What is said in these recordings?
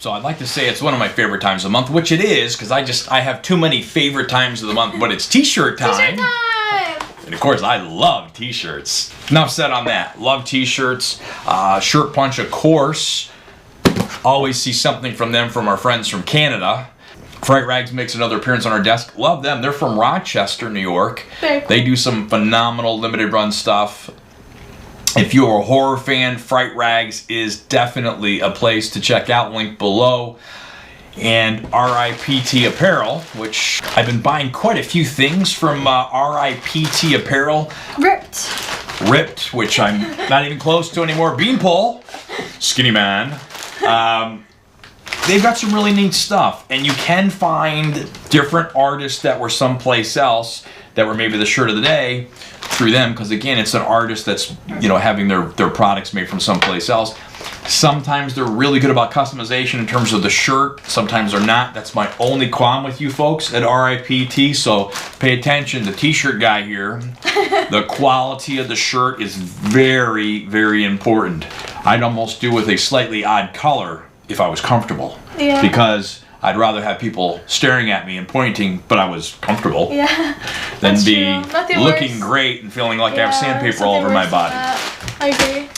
So I'd like to say it's one of my favorite times of the month, which it is, because I have too many favorite times of the month, but it's t-shirt time. T-shirt time! And of course, I love t-shirts. Enough said on that. Love t-shirts. Shirt Punch, of course. Always see something from them from our friends from Canada. Fright Rags makes another appearance on our desk. Love them. They're from Rochester, New York. Very cool. They do some phenomenal limited run stuff. If you're a horror fan, Fright Rags is definitely a place to check out. Link below. And RIPT Apparel, which I've been buying quite a few things from RIPT Apparel. RIPT, which I'm not even close to anymore. Beanpole, Skinny Man. They've got some really neat stuff, and you can find different artists that were someplace else that were maybe the shirt of the day through them, because again, it's an artist that's, you know, having their products made from someplace else. Sometimes they're really good about customization in terms of the shirt, sometimes they're not. That's my only qualm with you folks at RIPT, so pay attention. The t-shirt guy here, the quality of the shirt is very, very important. I'd almost do with a slightly odd color if I was comfortable. Yeah. Because I'd rather have people staring at me and pointing, but I was comfortable, yeah, than that's be true. looking great and feeling like I have sandpaper all over my body. I agree.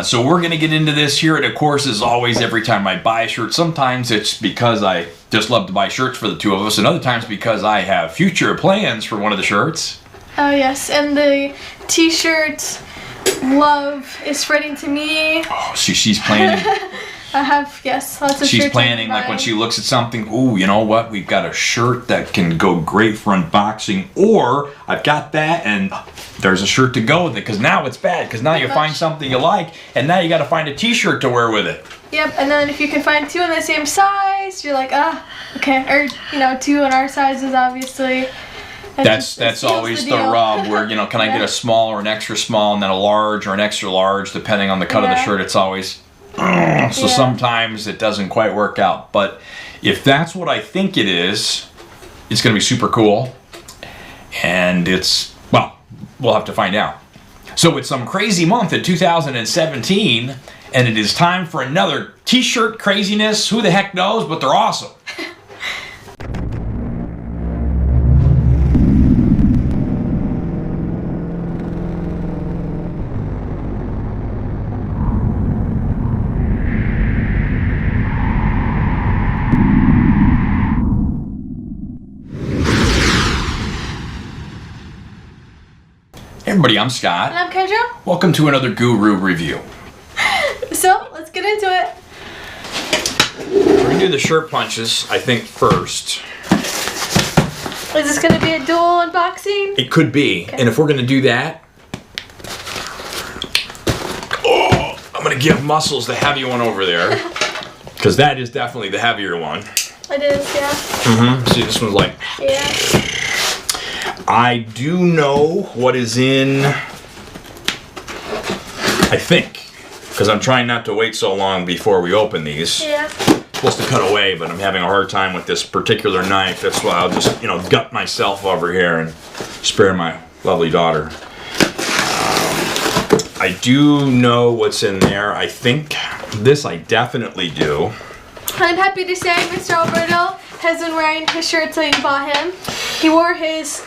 So we're going to get into this here, and of course, as always, every time I buy a shirt, sometimes it's because I just love to buy shirts for the two of us, and other times because I have future plans for one of the shirts. Oh yes, and the t-shirt love is spreading to me. Oh, she's planning. I have, yes, lots of shirts. She's planning, like when she looks at something, ooh, you know what, we've got a shirt that can go great for unboxing, or I've got that and there's a shirt to go with it, because now it's bad, because now you find something you like, and now you got to find a t-shirt to wear with it. Yep, and then if you can find two in the same size, you're like, okay, or, you know, two in our sizes, obviously. That's always the rub, where, you know, can I get a small or an extra small, and then a large or an extra large, depending on the cut of the shirt. It's always... So sometimes it doesn't quite work out, but if that's what I think it is, it's going to be super cool, and it's, well, we'll have to find out. So it's some crazy month in 2017, and it is time for another t-shirt craziness. Who the heck knows, but they're awesome. Hey everybody, I'm Scott. And I'm Kendra. Welcome to another Guru review. So, let's get into it. We're going to do the shirt punches, I think, first. Is this going to be a dual unboxing? It could be. Okay. And if we're going to do that, I'm going to give Muscles the heavy one over there. Because that is definitely the heavier one. It is, yeah. See, this one's like... Yeah. I do know what is in, I think, because I'm trying not to wait so long before we open these. Yeah. Supposed to cut away, but I'm having a hard time with this particular knife. That's why I'll just, you know, gut myself over here and spare my lovely daughter. I do know what's in there. I think this I definitely do. I'm happy to say Mr. Alberto has been wearing his shirt so you bought him. He wore his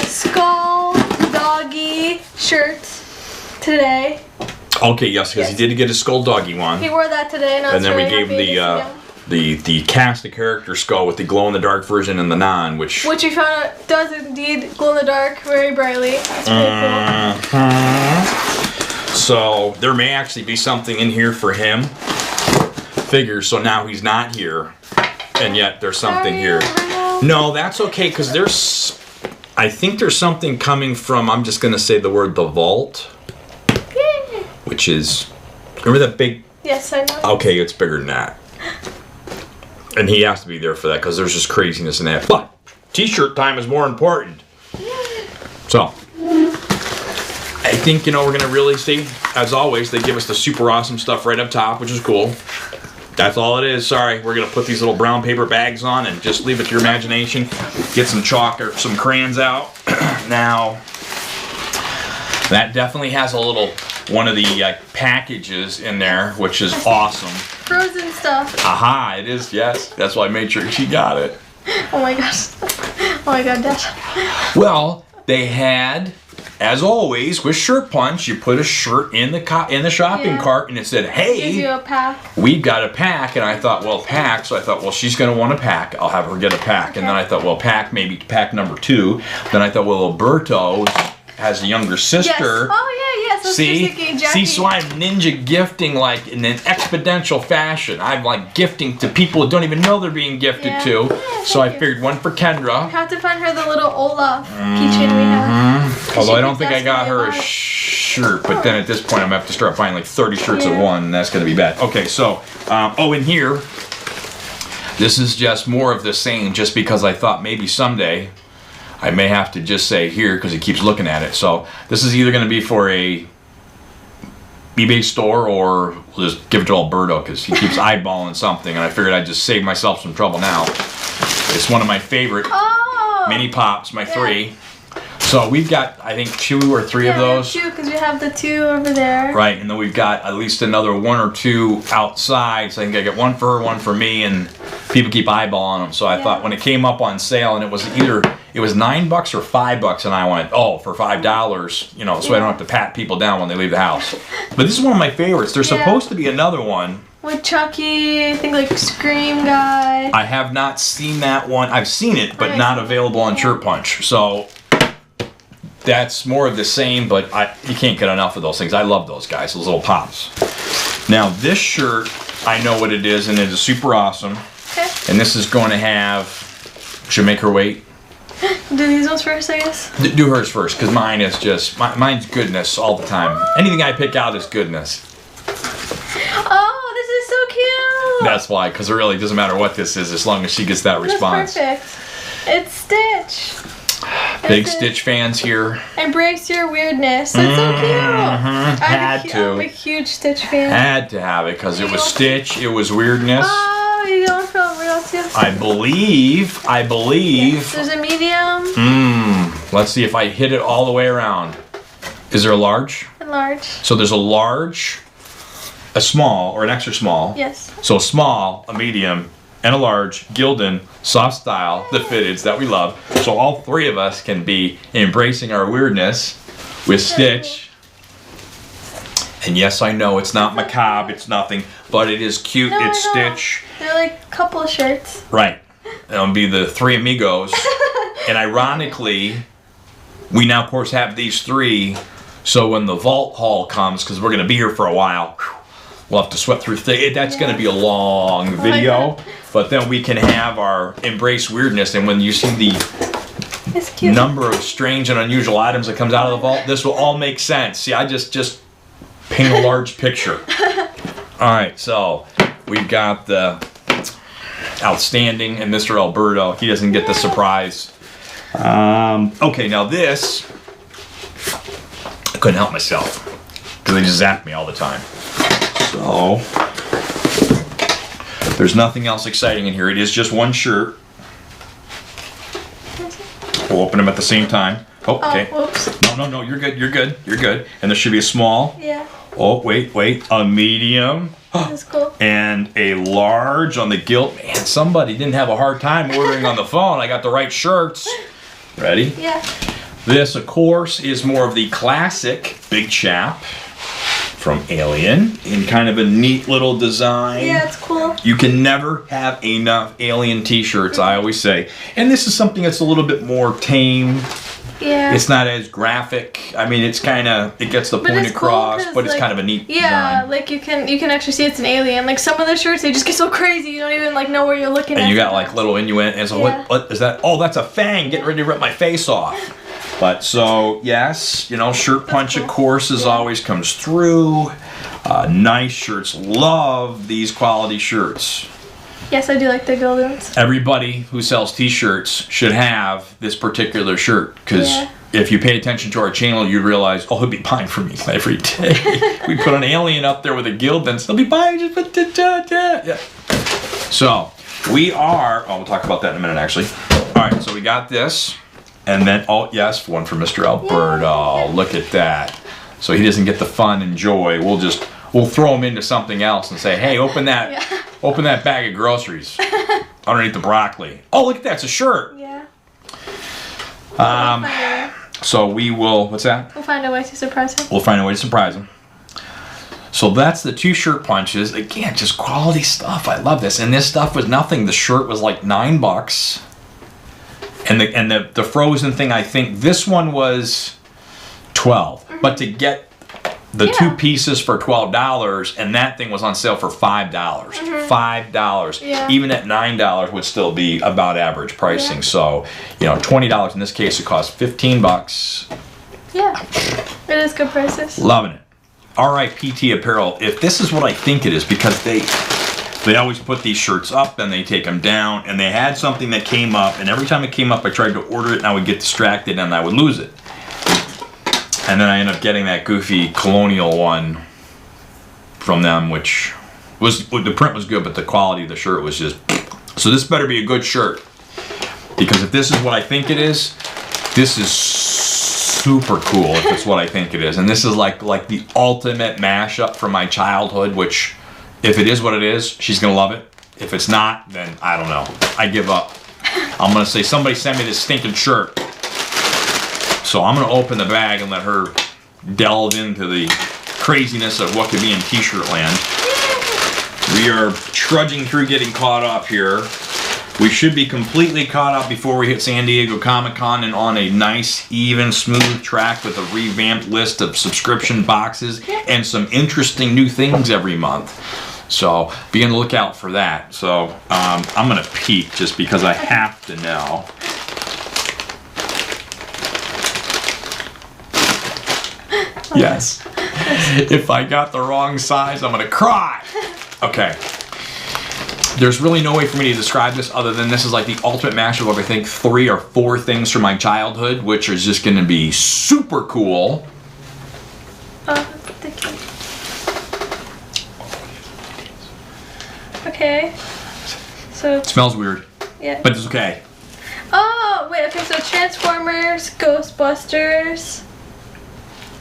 skull doggy shirt today. Okay, yes, because he did get a skull doggy one. He wore that today, and then we gave the cast the character skull with the glow in the dark version and the non, which we found out does indeed glow in the dark very brightly. It's pretty cool. So there may actually be something in here for him. Figures, so now he's not here, and yet there's something here. No, that's okay, because I think there's something coming from, I'm just going to say the word, the vault, which is, remember that big? Yes, I know. Okay, it's bigger than that. And he has to be there for that, because there's just craziness in that. But t-shirt time is more important. So, I think, you know, we're going to really see, as always, they give us the super awesome stuff right up top, which is cool. That's all it is. Sorry, we're going to put these little brown paper bags on and just leave it to your imagination. Get some chalk or some crayons out. Now, that definitely has a little one of the packages in there, which is awesome. Frozen stuff. Aha, it is, yes. That's why I made sure she got it. Oh my gosh. Oh my god, Dad. Well, they had, as always, with Shirt Punch, you put a shirt in the shopping cart, and it said, Gives you "Hey, a pack. we've got a pack." And I thought, well, pack. So I thought, well, she's going to want a pack. I'll have her get a pack. And then I thought, well, maybe pack number 2. Then I thought, well, Alberto has a younger sister. Yes. Oh yeah, yes. See, so I'm ninja gifting like in an exponential fashion. I'm like gifting to people who don't even know they're being gifted to. Yeah, So I thank you. figured one for Kendra. I have to find her the little Olaf keychain we have. Although I don't She think I got her a desperately shirt, but then at this point I'm gonna have to start buying like 30 shirts at one, and that's gonna be bad. Okay, so in here, this is just more of the same. Just because I thought maybe someday I may have to just say here because he keeps looking at it. So this is either gonna be for a eBay store or we'll just give it to Alberto because he keeps eyeballing something, and I figured I'd just save myself some trouble now. It's one of my favorite mini pops, my 3. So we've got, I think, 2 or 3 of those. Yeah, 2 because we have the 2 over there. Right, and then we've got at least another 1 or 2 outside. So I think I get 1 for her, 1 for me, and people keep eyeballing them. So I thought when it came up on sale, and it was $9 or $5, and I went, oh, for $5, you know, so I don't have to pat people down when they leave the house. But this is one of my favorites. There's supposed to be another one. With Chucky, I think like Scream guy. I have not seen that one. I've seen it, but not available on Shirt Punch. So that's more of the same, but you can't get enough of those things. I love those guys, those little pops. Now this shirt, I know what it is, and it is super awesome. Okay. And this is going to have, should make her wait. Do these ones first, I guess? Do hers first, because mine is just, mine's goodness all the time. Anything I pick out is goodness. Oh, this is so cute! That's why, because it really doesn't matter what this is as long as she gets that response. That's perfect. It's Stitch. Big Stitch fans here. Embrace your weirdness. That's so cute. I'm a huge Stitch fan. Had to have it because it was Stitch, it was weirdness. Oh, you going for a real too? I believe. Yes, there's a medium. Let's see if I hit it all the way around. Is there a large? A large. So there's a large, a small, or an extra small. Yes. So a small, a medium, and a large, Gildan, soft style, the fitteds that we love. So all 3 of us can be embracing our weirdness with Stitch. And yes, I know it's not macabre, it's nothing, but it is cute, No, it's I know. Stitch. They're like a couple of shirts. Right. It'll be the 3 amigos. And ironically, we now of course have these 3, so when the vault haul comes, because we're going to be here for a while, we'll have to sweat through that's going to be a long video, but then we can have our embrace weirdness, and when you see the number of strange and unusual items that comes out of the vault, this will all make sense. See, I just paint a large picture. Alright, so we've got the outstanding and Mr. Alberto. He doesn't get the surprise. Okay, now this, I couldn't help myself because they just zap me all the time. So, there's nothing else exciting in here. It is just 1 shirt. We'll open them at the same time. Oh, okay. Oh, whoops. No, you're good. And there should be a small. Yeah. Oh, wait. A medium. That's cool. And a large on the gilt. Man, somebody didn't have a hard time ordering on the phone. I got the right shirts. Ready? Yeah. This, of course, is more of the classic big chap from Alien in kind of a neat little design. Yeah, it's cool. You can never have enough Alien t-shirts, I always say. And this is something that's a little bit more tame. Yeah. It's not as graphic. I mean, it's kind of, it gets the point across, but it's kind of a neat design. Like you can actually see it's an alien. Like some of the shirts, they just get so crazy you don't even like know where you're looking at. And you got like little innuendos. So what is that? Oh, that's a fang getting ready to rip my face off. But so, yes, you know, Shirt Punch, of course, as always comes through. Nice shirts. Love these quality shirts. Yes, I do like the Gildens. Everybody who sells t-shirts should have this particular shirt, because if you pay attention to our channel, you realize, oh, he'll be buying from me every day. We put an alien up there with a Gildens, they'll be buying just yeah. So we are, we'll talk about that in a minute actually. All right, so we got this, and then, oh yes, one for Mr. Alberto. Look at that. so he doesn't get the fun and joy. We'll throw him into something else and say, hey, open that bag of groceries underneath the broccoli. Oh, look at that, it's a shirt. Yeah. So we will, what's that? We'll find a way to surprise him. We'll find a way to surprise him. So that's the 2 shirt punches. Again, just quality stuff. I love this. And this stuff was nothing. The shirt was like $9. And the frozen thing, I think this one was $12. But to get the 2 pieces for $12, and that thing was on sale for $5. $5. Yeah. Even at $9 would still be about average pricing. Yeah. So, $20 in this case, it cost $15. Yeah, it is good prices. Loving it. RIPT apparel. If this is what I think it is, because they always put these shirts up, then they take them down, and they had something that came up, and every time it came up, I tried to order it, and I would get distracted, and I would lose it. And then I ended up getting that goofy colonial one from them, which the print was good, but the quality of the shirt was just. So this better be a good shirt, because if this is what I think it is, this is super cool. If it's what I think it is, and this is like the ultimate mashup from my childhood. Which, if it is what it is, she's gonna love it. If it's not, then I don't know. I give up. I'm gonna say somebody send me this stinking shirt. So I'm gonna open the bag and let her delve into the craziness of what could be in t-shirt land. We are trudging through getting caught up here. We should be completely caught up before we hit San Diego Comic-Con and on a nice, even, smooth track with a revamped list of subscription boxes and some interesting new things every month. So be on the lookout for that. So I'm gonna peek just because I have to know. Yes. If I got the wrong size, I'm gonna cry. Okay. There's really no way for me to describe this other than this is like the ultimate mashup of I think 3 or 4 things from my childhood, which is just gonna be super cool. Thank you. Okay. So. It smells weird. Yeah. But it's okay. Oh, wait, okay, so Transformers, Ghostbusters.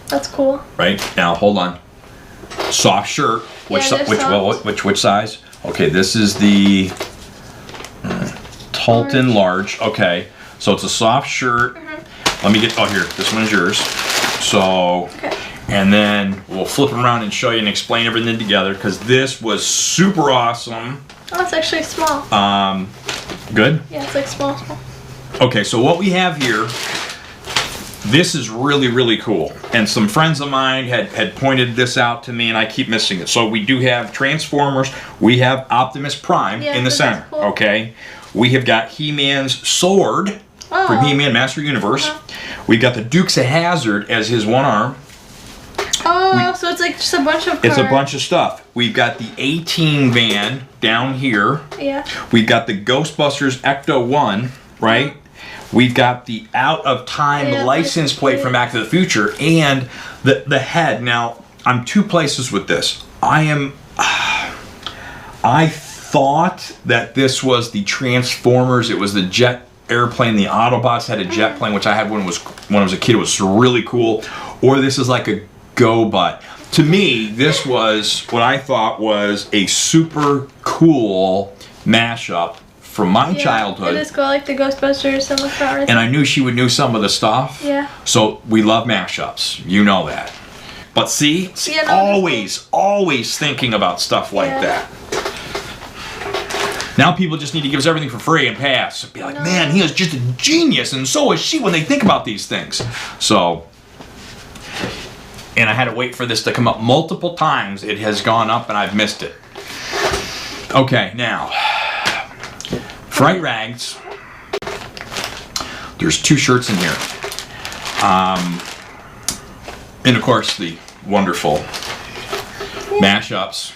That's cool. Right? Now hold on. Soft shirt. Which size? Okay, this is the Talton large. Okay. So it's a soft shirt. Let me get here, this one is yours. So and then we'll flip them around and show you and explain everything together because this was super awesome. Oh, it's actually small. Good? Yeah, it's like small. Okay, so what we have here, this is really, really cool. And some friends of mine had pointed this out to me and I keep missing it. So we do have Transformers, we have Optimus Prime in the center, cool. okay? We have got He-Man's sword from He-Man Master Universe. We've got the Dukes of Hazzard as his one arm. Oh, so it's like just a bunch of cars. It's a bunch of stuff. We've got the A-Team van down here. Yeah. We've got the Ghostbusters Ecto-1, right? We've got the Out of Time license plate from Back to the Future and the head. Now, I'm 2 places with this. I thought that this was the Transformers. It was the jet airplane. The Autobots had a jet plane, which I had when I was a kid. It was really cool. Or this is like a GoBot. To me, this was what I thought was a super cool mashup from my childhood. It is cool, like the Ghostbusters and the flowers. And I knew she would know some of the stuff. Yeah. So we love mashups. You know that. But see always thinking about stuff like that. Now people just need to give us everything for free and pass. Be like, man, he is just a genius, and so is she when they think about these things. So, and I had to wait for this to come up multiple times. It has gone up and I've missed it. Okay, now. Fright Rags. There's 2 shirts in here. And of course the wonderful mashups.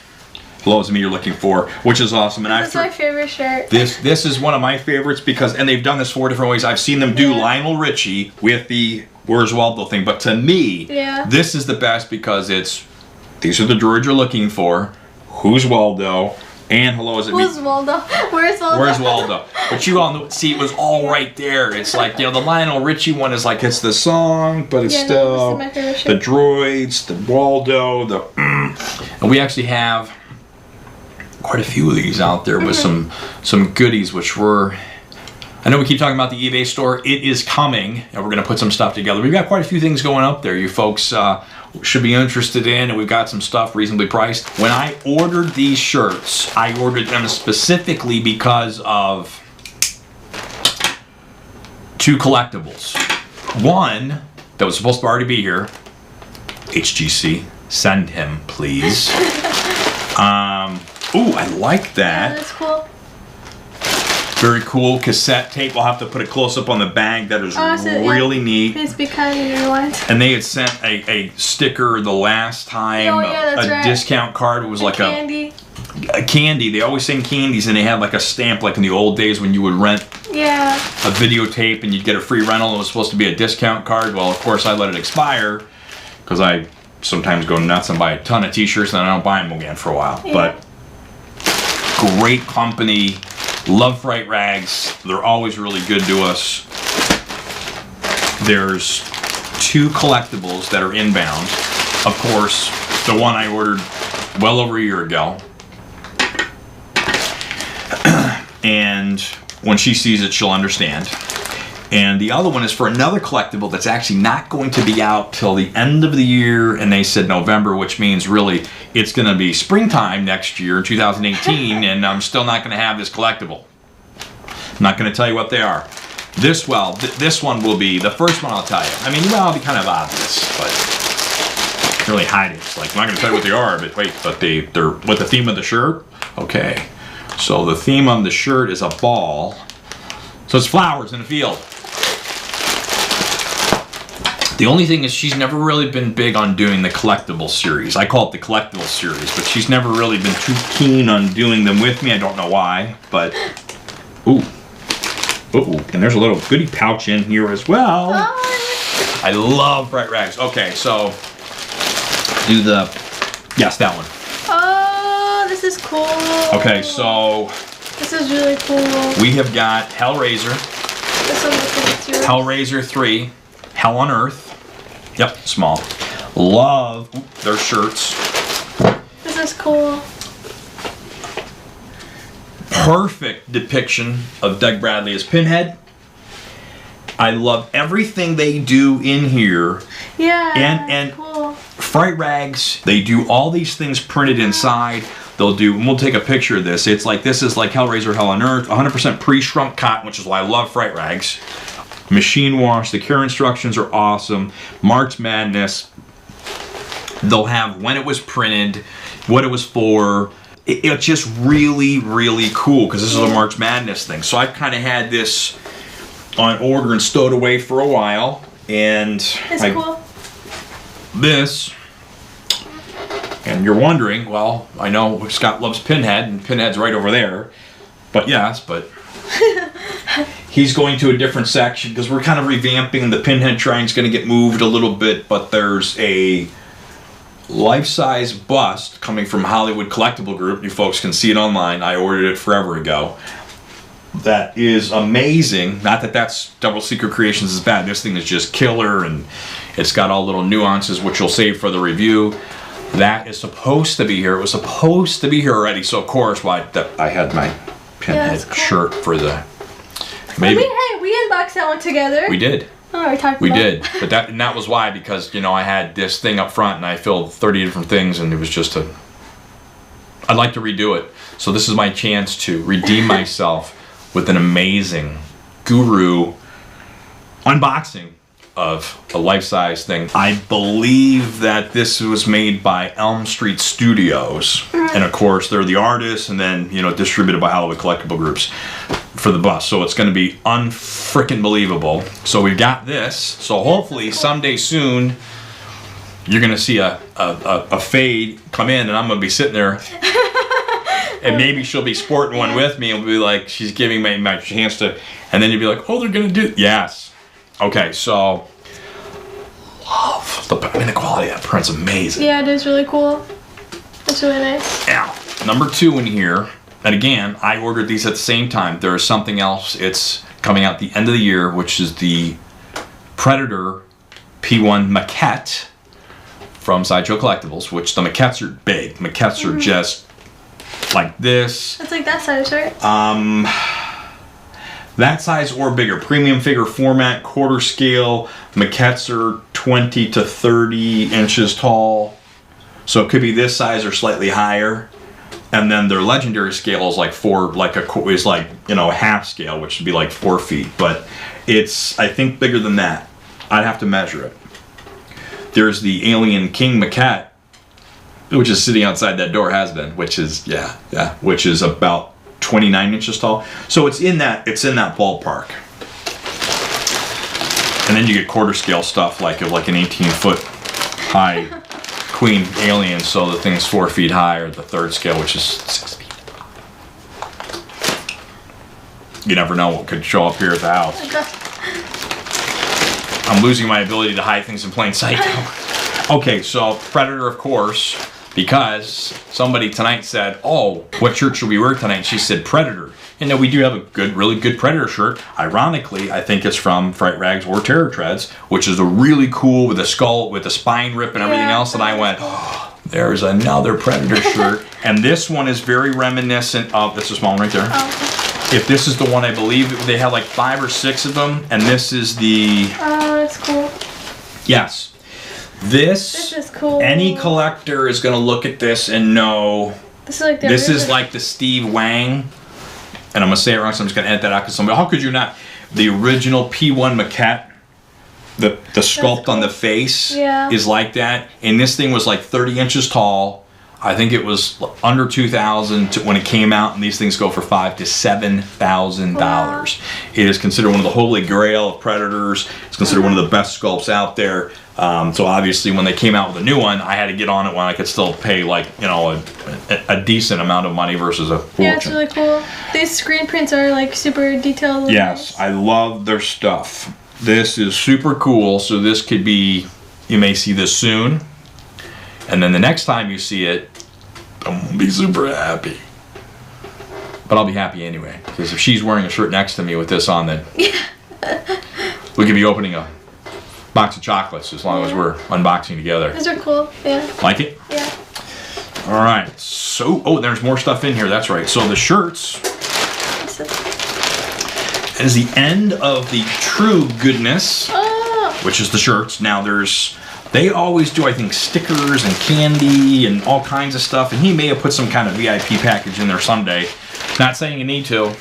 Hello is me you're looking for, which is awesome. And That's my favorite shirt. This is one of my favorites because, and they've done this 4 different ways. I've seen them do Lionel Richie with the Where's Waldo thing, but to me, this is the best because these are the droids you're looking for. Who's Waldo? And hello, is it Who's me? Waldo? Where's Waldo? Where's Waldo? But you all know, see, it was all right there. It's like, you know, the Lionel Richie one is like, it's the song, but it's still my favorite the droids, the Waldo, and we actually have quite a few of these out there with some goodies, which were, I know we keep talking about the eBay store. It is coming, and we're going to put some stuff together. We've got quite a few things going up there. You folks should be interested in, and we've got some stuff reasonably priced. When I ordered these shirts, I ordered them specifically because of 2 collectibles. One that was supposed to already be here. HGC, send him, please. Ooh, I like that. Yeah, that's cool. Very cool cassette tape. We'll have to put a close up on the bag. That is really neat. Please be kind in your lines. And they had sent a sticker the last time. Oh, yeah, that's right. Discount card. It was like candy. A candy. They always send candies, and they had like a stamp, like in the old days when you would rent Yeah. a videotape and you'd get a free rental. It was supposed to be a discount card. Well, of course, I let it expire because I sometimes go nuts and buy a ton of t-shirts and I don't buy them again for a while. Yeah. But great company. Love Fright Rags. They're always really good to us. There's 2 collectibles that are inbound. Of course, the one I ordered well over a year ago. And when she sees it, she'll understand. And the other one is for another collectible that's actually not going to be out till the end of the year, and they said November, which means really it's going to be springtime next year, 2018, and I'm still not going to have this collectible. I'm not going to tell you what they are. This one will be, the first one I'll tell you. I mean, well, it'll be kind of obvious, but can't really hide it. It's like, I'm not going to tell you what they are, but wait, but they're what the theme of the shirt? Okay. So the theme on the shirt is a ball. So it's flowers in a field. The only thing is she's never really been big on doing the collectible series. I call it the collectible series, but she's never really been too keen on doing them with me. I don't know why, but ooh. And there's a little goodie pouch in here as well. I love Fright Rags. Okay, so do the, yes, that one. Oh, this is cool. Okay, so this is really cool. We have got Hellraiser. This one looks like it's Hellraiser 3, Hell on Earth. Yep, small. Love their shirts. This is cool. Perfect depiction of Doug Bradley as Pinhead. I love everything they do in here. Yeah, and cool. Fright Rags, they do all these things printed inside. They'll do, and we'll take a picture of this. It's like, this is like Hellraiser Hell on Earth, 100% pre-shrunk cotton, which is why I love Fright Rags. Machine wash, the care instructions are awesome. March Madness, they'll have when it was printed, what it was for. It's just really, really cool because this is a March Madness thing. So I've kind of had this on order and stowed away for a while. And It's cool. This, and you're wondering, well, I know Scott loves Pinhead, and Pinhead's right over there. But yes, but he's going to a different section because we're kind of revamping. The Pinhead shrine's going to get moved a little bit, but there's a life-size bust coming from Hollywood Collectible Group. You folks can see it online. I ordered it forever ago. That is amazing. Not that that's Double Secret Creations is bad. This thing is just killer, and it's got all little nuances which you'll save for the review. That is supposed to be here. It was supposed to be here already. So of course, I had my Pinhead shirt for the. Maybe. We unboxed that one together. We did. Oh, we talked about We did, but that was why, because, you know, I had this thing up front and I filled 30 different things, and it was just I'd like to redo it. So this is my chance to redeem myself with an amazing Guru unboxing of a life-size thing. I believe that this was made by Elm Street Studios, and of course they're the artists, and then, you know, distributed by Hollywood Collectible Groups for the bus. So it's going to be unfrickin' believable. So we've got this. So hopefully someday soon you're going to see a fade come in, and I'm going to be sitting there. And maybe she'll be sporting one with me, and we'll be like, she's giving me my chance to, and then you'll be like, oh, they're going to do, yes. Okay, so, love the quality of that print's amazing. Yeah, it is really cool. It's really nice. Now, number 2 in here, and again, I ordered these at the same time. There is something else. It's coming out the end of the year, which is the Predator P1 maquette from Sideshow Collectibles, which the maquettes are big. Maquettes are just like this. It's like that size, right? That size or bigger. Premium figure format, quarter scale. Maquettes are 20 to 30 inches tall. So it could be this size or slightly higher. And then their legendary scale is like half scale, which would be like 4 feet. But it's, I think, bigger than that. I'd have to measure it. There's the Alien King maquette, which is sitting outside that door, has been, which is, which is about 29 inches tall. So it's in that ballpark. And then you get quarter scale stuff like an 18-foot high Queen Alien, so the thing's 4 feet high, or the third scale, which is 6 feet. You never know what could show up here at the house. I'm losing my ability to hide things in plain sight now. Okay, so Predator, of course, because somebody tonight said, "Oh, what shirt should we wear tonight?" She said Predator. And now we do have a really good Predator shirt. Ironically, I think it's from Fright Rags or Terror Treads, which is a really cool with a skull, with a spine rip and everything else. And I went, "Oh, there's another Predator shirt." And this one is very reminiscent of, this is a small one right there. Oh. If this is the one, I believe they had like 5 or 6 of them, and this is the... Oh, that's cool. Yes. This is cool. Any collector is going to look at this and know this is like the this original. is like the Steve Wang, and I'm going to say it wrong, so I'm just going to edit that out because somebody, how could you not? The original P1 maquette, the sculpt on the face is like that, and this thing was like 30 inches tall. I think it was under $2,000 when it came out, and these things go for $5,000 to $7,000. Wow. It is considered one of the holy grail of Predators. It's considered one of the best sculpts out there. So obviously, when they came out with a new one, I had to get on it when I could still pay a decent amount of money versus a fortune. Yeah, it's really cool. These screen prints are like super detailed. Yes, I love their stuff. This is super cool. So this could be, you may see this soon. And then the next time you see it, I won't be super happy. But I'll be happy anyway. Because if she's wearing a shirt next to me with this on, then we could be opening a box of chocolates as long as we're unboxing together. These are cool, yeah. Like it? Yeah. All right. So, there's more stuff in here. That's right. So the shirts is the end of the true goodness, which is the shirts. Now they always do, I think, stickers and candy and all kinds of stuff. And he may have put some kind of VIP package in there someday. Not saying you need to.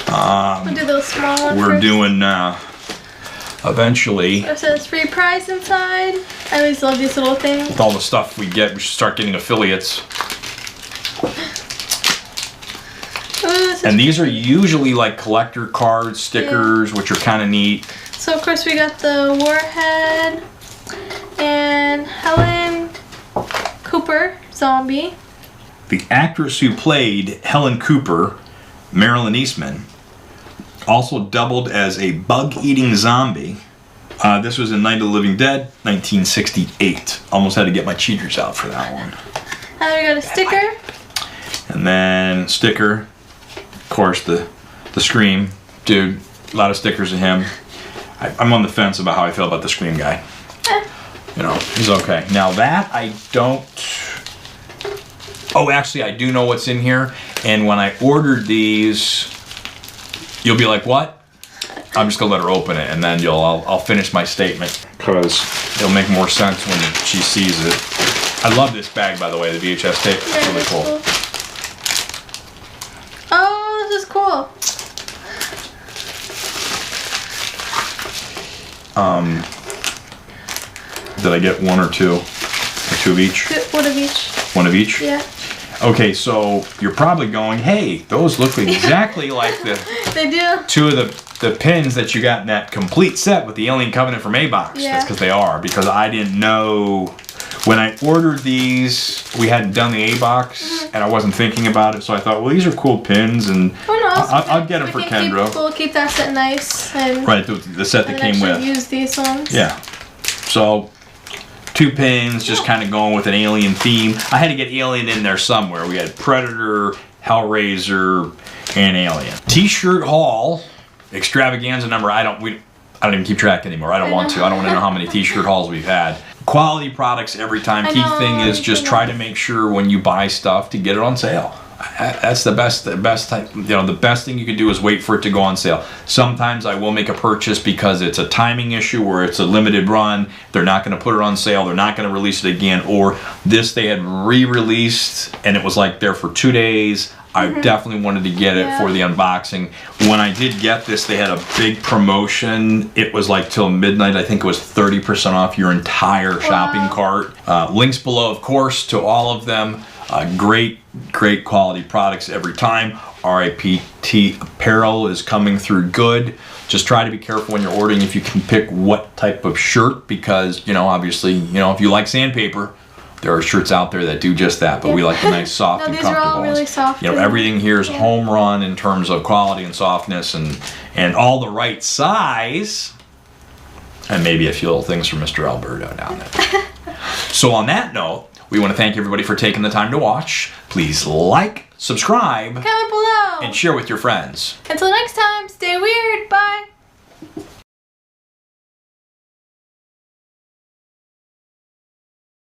We'll do those small ones We're first. doing, eventually. It says free prize inside. I always love these little things. With all the stuff we get, we should start getting affiliates. Ooh, And these are usually like collector cards, stickers, which are kind of neat. So of course we got the Warhead and Helen Cooper zombie. The actress who played Helen Cooper, Marilyn Eastman, also doubled as a bug-eating zombie. This was in Night of the Living Dead, 1968. Almost had to get my cheaters out for that one. And we got a sticker. And then sticker, of course, the Scream. Dude, a lot of stickers of him. I'm on the fence about how I feel about the Scream guy. You know, he's okay. Now that I don't... Oh, actually, I do know what's in here. And when I ordered these, you'll be like, what? I'm just gonna let her open it, and then I'll finish my statement because it'll make more sense when she sees it. I love this bag, by the way, the VHS tape. It's really cool. Oh, this is cool. Did I get one or two? Or two of each? One of each. One of each? Yeah. Okay, so you're probably going, hey, those look exactly like the They do. two of the pins that you got in that complete set with the Alien Covenant from A-Box. Yeah. That's because they are. Because I didn't know... When I ordered these, we hadn't done the A-Box, and I wasn't thinking about it, so I thought, well, these are cool pins, and I'll get them for Kendra. We'll keep that set nice. And Right, the set that came with. use these ones. Yeah. So, 2 pins, just kind of going with an Alien theme. I had to get Alien in there somewhere. We had Predator, Hellraiser, and Alien. T-shirt haul, extravaganza number. I don't even keep track anymore. I don't want to. I don't want to know how many T-shirt hauls we've had. Quality products every time. Key thing is just try to make sure when you buy stuff to get it on sale. That's the best type. You know, the best thing you can do is wait for it to go on sale. Sometimes I will make a purchase because it's a timing issue where it's a limited run. They're not going to put it on sale. They're not going to release it again. Or this they had re-released and it was like there for 2 days. I definitely wanted to get it for the unboxing. When I did get this, they had a big promotion. It was like till midnight. I think it was 30% off your entire shopping cart. Links below, of course, to all of them. Great quality products every time. RIPT apparel is coming through good. Just try to be careful when you're ordering if you can pick what type of shirt, because, you know, obviously, you know, if you like sandpaper, there are shirts out there that do just that, but we like the nice, soft, and comfortable these are all really soft. You know, everything here is home run in terms of quality and softness, and all the right size, and maybe a few little things from Mr. Alberto down there. So on that note, we want to thank everybody for taking the time to watch. Please like, subscribe, Comment below, and share with your friends. Until next time, stay weird. Bye.